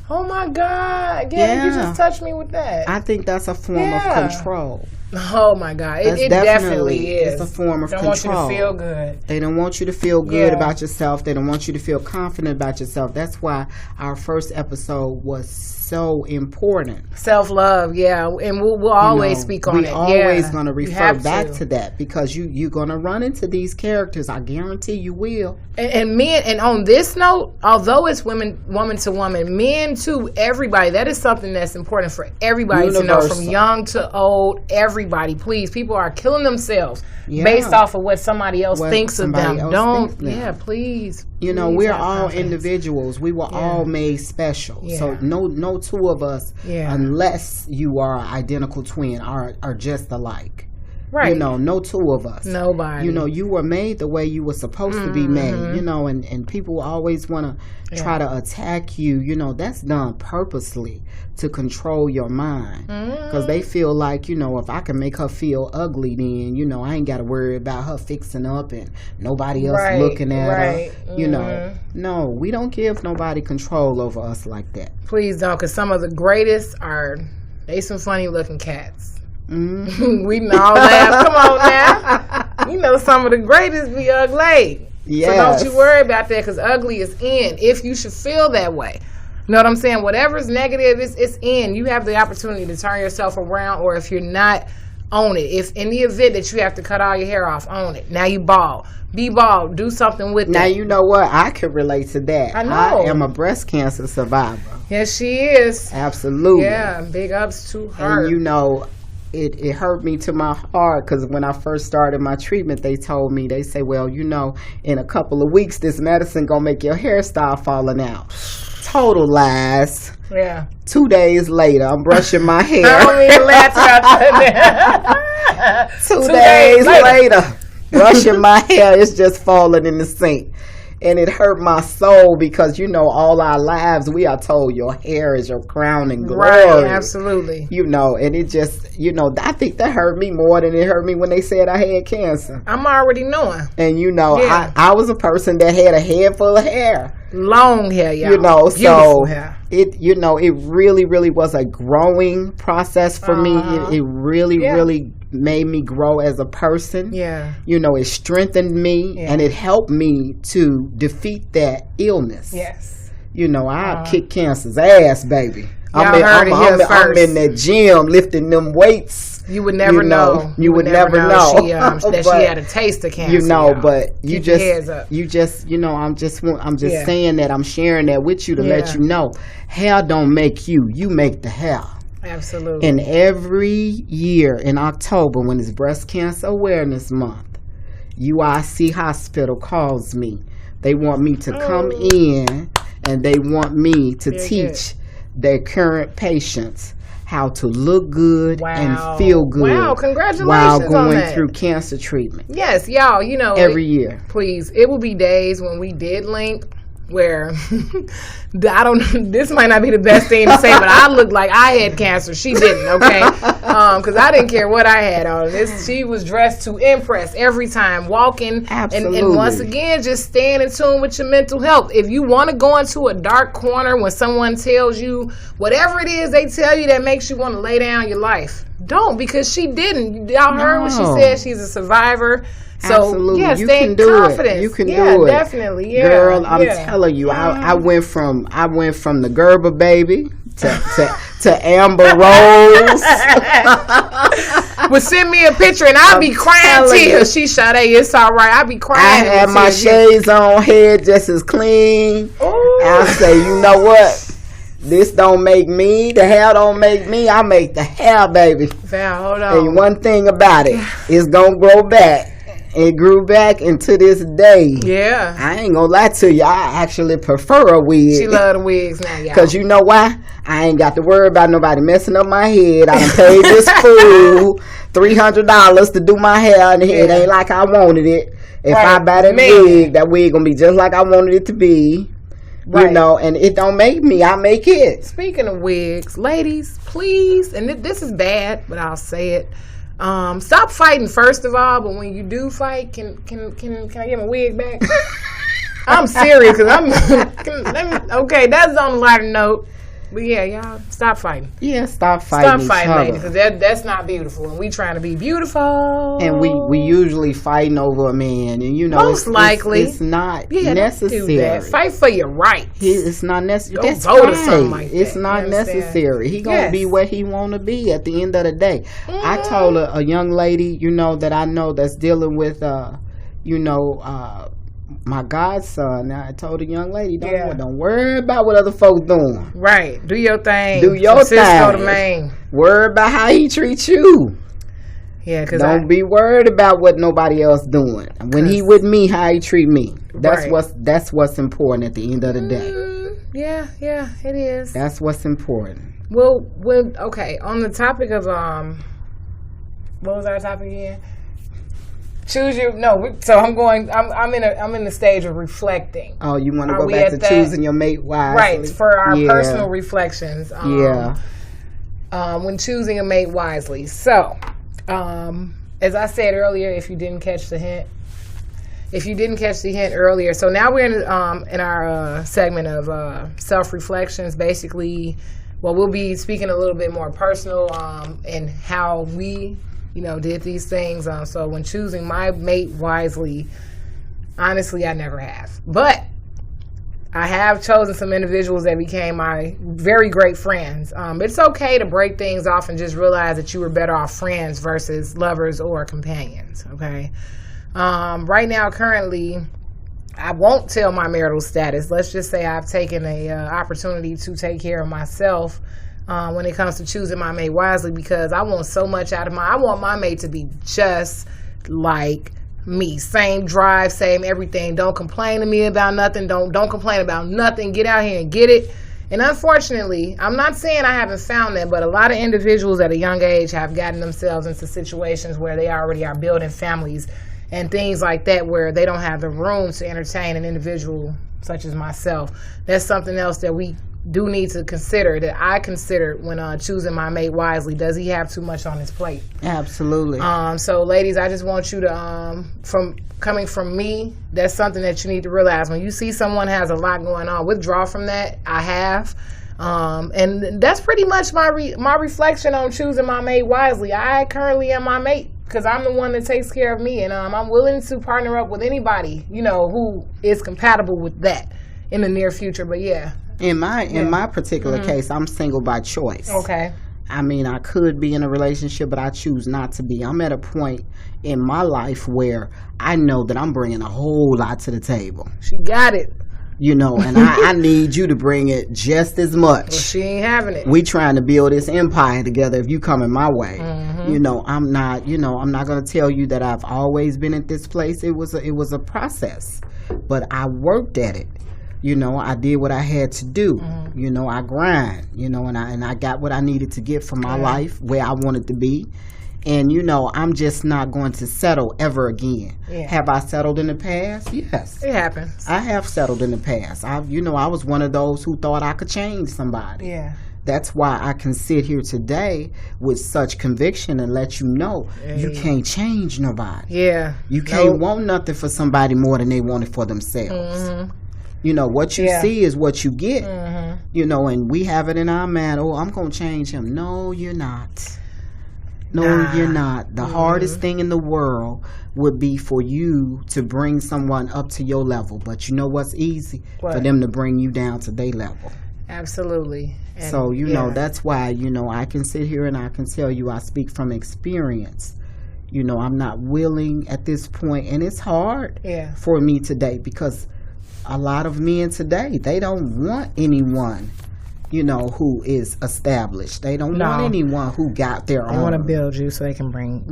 Oh my God! Yeah, you just touched me with that. I think that's a form of control. Oh my God! It definitely is. It's a form of control. They don't want you to feel good. They don't want you to feel good about yourself. They don't want you to feel confident about yourself. That's why our first episode was so important. Self-love, and we'll always speak on it. We're always going to refer back to that because you're going to run into these characters. I guarantee you will. And men, and on this note, although it's woman to woman, men too, everybody, that is something that's important for everybody to know, from young to old, everybody. Please, people are killing themselves based off of what somebody else thinks of them. Please. We're all individuals. We were all made special. So no two of us, unless you are an identical twin, are just alike. Right. No two of us. Nobody. You were made the way you were supposed to be made, and people always want to try to attack you. That's done purposely to control your mind. Because they feel like, if I can make her feel ugly, then, I ain't got to worry about her fixing up and nobody else looking at her. No, we don't give nobody control over us like that. Please don't, because some of the greatest they some funny looking cats. We can all laugh. Come on now. Some of the greatest be ugly. Yes. So don't you worry about that, because ugly is in. If you should feel that way. You know what I'm saying? Whatever's negative, it's in. You have the opportunity to turn yourself around, or if you're not, own it. If in the event that you have to cut all your hair off, own it. Now you bald. Be bald. Do something with it. Now you know what? I can relate to that. I know. I am a breast cancer survivor. Yes, she is. Absolutely. Yeah, big ups to her. And it hurt me to my heart, because when I first started my treatment, they say, well, in a couple of weeks, this medicine gonna make your hairstyle falling out. Total lies. Yeah. 2 days later, I'm brushing my hair. I don't mean to laugh about that. 2 days later, brushing my hair, it's just falling in the sink. And it hurt my soul because, all our lives we are told your hair is your crown and glory. Right, absolutely. And it just, I think that hurt me more than it hurt me when they said I had cancer. I'm already knowing. And, I was a person that had a head full of hair. Long hair, y'all. Beautiful so hair. It, it really, really was a growing process for me. It really, really made me grow as a person. Yeah. It strengthened me and it helped me to defeat that illness. Yes. I kick cancer's ass, baby. I'm in that gym lifting them weights. You would never know. You would never know that she had a taste of cancer. But I'm just saying that, I'm sharing that with you to let you know, hair don't make you. You make the hair. Absolutely. And every year in October, when it's Breast Cancer Awareness Month, UIC Hospital calls me. They want me to come in, and they want me to teach their current patients how to look good and feel good. Wow, congratulations while on going that. through cancer treatment. Yes, y'all, every year. Please, it will be days when we did link where this might not be the best thing to say, but I looked like I had cancer. She didn't, okay? Because I didn't care what I had on. She was dressed to impress every time, walking. Absolutely. And once again, just staying in tune with your mental health. If you want to go into a dark corner when someone tells you whatever it is they tell you that makes you want to lay down your life, don't, because she didn't. Y'all heard what she said. She's a survivor. So, absolutely. Yeah, you stay can do confident. It. You can do it. Definitely. Yeah, girl, I'm telling you, I went from the Gerber baby to Amber Rose. Well, send me a picture and I'll be crying tears. She Sade, it's all right. I'll be crying. I had my shades on, head just as clean. I say, you know what? This don't make me. The hair don't make me. I make the hair, baby. Val, hold on. And one thing about it, it's gonna grow back. It grew back, and to this day, yeah, I ain't gonna lie to you, I actually prefer a wig. She love the wigs now, y'all. Because you know why? I ain't got to worry about nobody messing up my head. I done paid this fool $300 to do my hair, and it ain't like I wanted it. If I buy that wig gonna be just like I wanted it to be. Right. And it don't make me, I make it. Speaking of wigs, ladies, please, and this is bad, but I'll say it. Stop fighting, first of all, but when you do fight, can I get my wig back? I'm serious, because okay, that's on a lighter note. But yeah, y'all stop fighting. Yeah, stop fighting each other. ladies, because that's not beautiful. And we trying to be beautiful. And we usually fighting over a man, and most likely it's not necessary. necessary. Do that. Fight for your rights. It's not necessary. Don't That's vote or right. something like that. It's not necessary. He gonna be where he wanna be at the end of the day. I told a young lady, that I know that's dealing with, my godson. Now I told a young lady, don't worry about what other folks doing. Right. Do your thing. Do your thing. Cisco to Maine. Worry about how he treats you. Yeah, because don't be worried about what nobody else doing. When he with me, how he treat me. That's what's important at the end of the day. Yeah, it is. That's what's important. Well, okay. On the topic of what was our topic again? Choose your So I'm in the stage of reflecting. Oh, you want to go back to choosing your mate wisely, right? For our personal reflections. When choosing a mate wisely. So, as I said earlier, if you didn't catch the hint earlier, so now we're in our segment of self-reflections. Basically, we'll be speaking a little bit more personal and how we did these things. So when choosing my mate wisely, honestly, I never have. But I have chosen some individuals that became my very great friends. It's okay to break things off and just realize that you were better off friends versus lovers or companions, okay? Right now, currently, I won't tell my marital status. Let's just say I've taken a opportunity to take care of myself when it comes to choosing my mate wisely, because I want so much out of I want my mate to be just like me. Same drive, same everything. Don't complain to me about nothing. Don't complain about nothing. Get out here and get it. And unfortunately, I'm not saying I haven't found that, but a lot of individuals at a young age have gotten themselves into situations where they already are building families and things like that, where they don't have the room to entertain an individual such as myself. That's something else that we do need to consider, that I considered when choosing my mate wisely. Does he have too much on his plate? Absolutely. So ladies, I just want you to, coming from me, that's something that you need to realize. When you see someone has a lot going on, withdraw from that. I have. And that's pretty much my reflection on choosing my mate wisely. I currently am my mate, because I'm the one that takes care of me, and I'm willing to partner up with anybody, who is compatible with that in the near future. But in my particular case, I'm single by choice. Okay. I mean, I could be in a relationship, but I choose not to be. I'm at a point in my life where I know that I'm bringing a whole lot to the table. She got it. And I need you to bring it just as much. Well, she ain't having it. We trying to build this empire together if you coming my way. I'm not going to tell you that I've always been at this place. It was a process, but I worked at it. I did what I had to do. I grind, and I got what I needed to get for my life, where I wanted to be. And, I'm just not going to settle ever again. Yeah. Have I settled in the past? Yes. It happens. I have settled in the past. I was one of those who thought I could change somebody. Yeah. That's why I can sit here today with such conviction and let you know you can't change nobody. Yeah. You can't want nothing for somebody more than they want it for themselves. What you see is what you get. And we have it in our mind, I'm going to change him. No, you're not. No, you're not. The hardest thing in the world would be for you to bring someone up to your level. But you know what's easy? What? For them to bring you down to their level. Absolutely. And so, that's why, I can sit here and I can tell you I speak from experience. I'm not willing at this point, and it's hard for me today, because a lot of men today, they don't want anyone, who is established. They don't want anyone who got their own. They want to build you so they can bring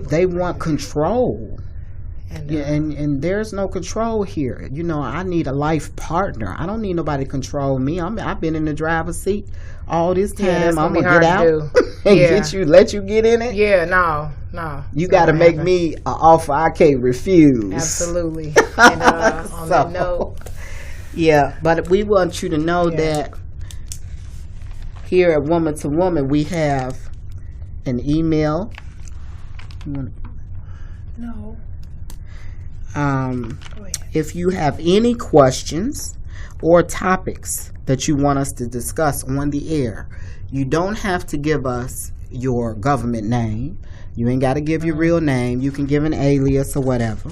They want control. And there's no control here. I need a life partner. I don't need nobody to control me. I've been in the driver's seat all this time. I'm gonna get out and let you get in it. Yeah, no. You got to make me an offer I can't refuse. Absolutely. And on that note, but we want you to know that here at Woman to Woman, we have an email. No. If you have any questions or topics that you want us to discuss on the air. You don't have to give us your government name. You ain't got to give your real name. You can give an alias or whatever.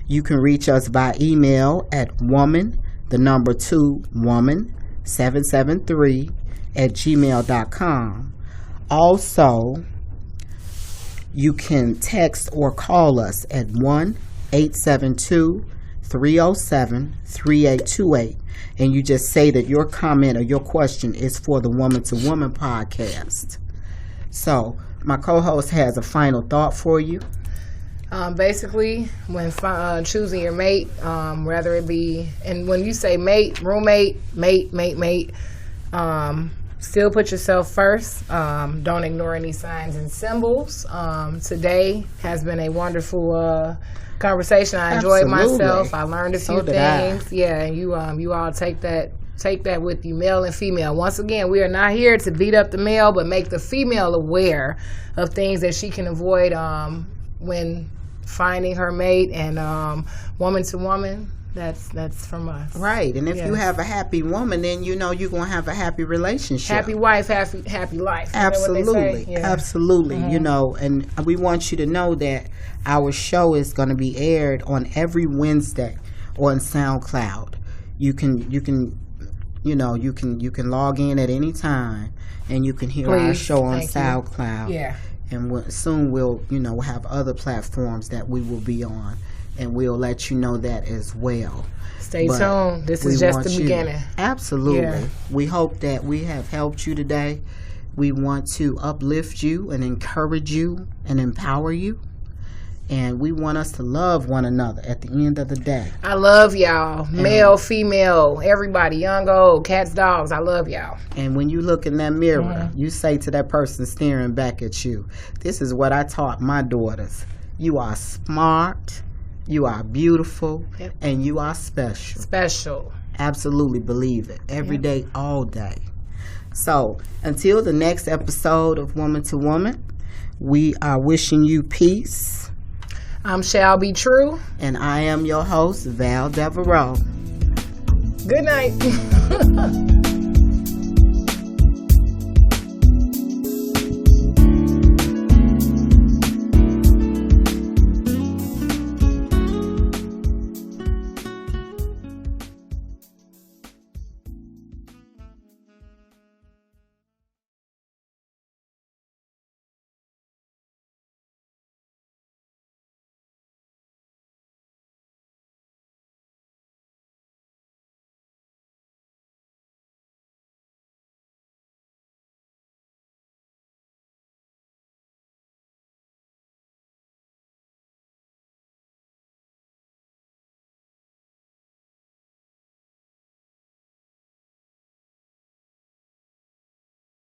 You can reach us by email at woman773@gmail.com. Also, you can text or call us at 1-872-307-3828, and you just say that your comment or your question is for the Woman to Woman podcast. So, my co-host has a final thought for you. Basically, when choosing your mate, whether it be, and when you say mate, roommate, mate, still put yourself first. Don't ignore any signs and symbols. Today has been a wonderful conversation. I enjoyed myself. I learned a few things. Yeah, and you all take that with you, male and female. Once again, we are not here to beat up the male, but make the female aware of things that she can avoid when finding her mate. And woman to woman, that's from us. Right. And if you have a happy woman, then you know you're going to have a happy relationship. Happy wife, happy life. Absolutely. Yeah. Absolutely. You know, and we want you to know that our show is going to be aired on every Wednesday on Soundcloud. You can log in at any time and you can hear our show on Soundcloud. Yeah. And soon we'll have other platforms that we will be on, and we'll let you know that as well. Stay tuned. This is just the beginning. Absolutely. Yeah. We hope that we have helped you today. We want to uplift you and encourage you and empower you. And we want us to love one another at the end of the day. I love y'all. Male, female, everybody, young, old, cats, dogs. I love y'all. And when you look in that mirror, you say to that person staring back at you, this is what I taught my daughters. You are smart, you are beautiful, and you are special. Special. Absolutely believe it. Every day, all day. So, until the next episode of Woman to Woman, we are wishing you peace. Shall be true. And I am your host, Val Devereaux. Good night.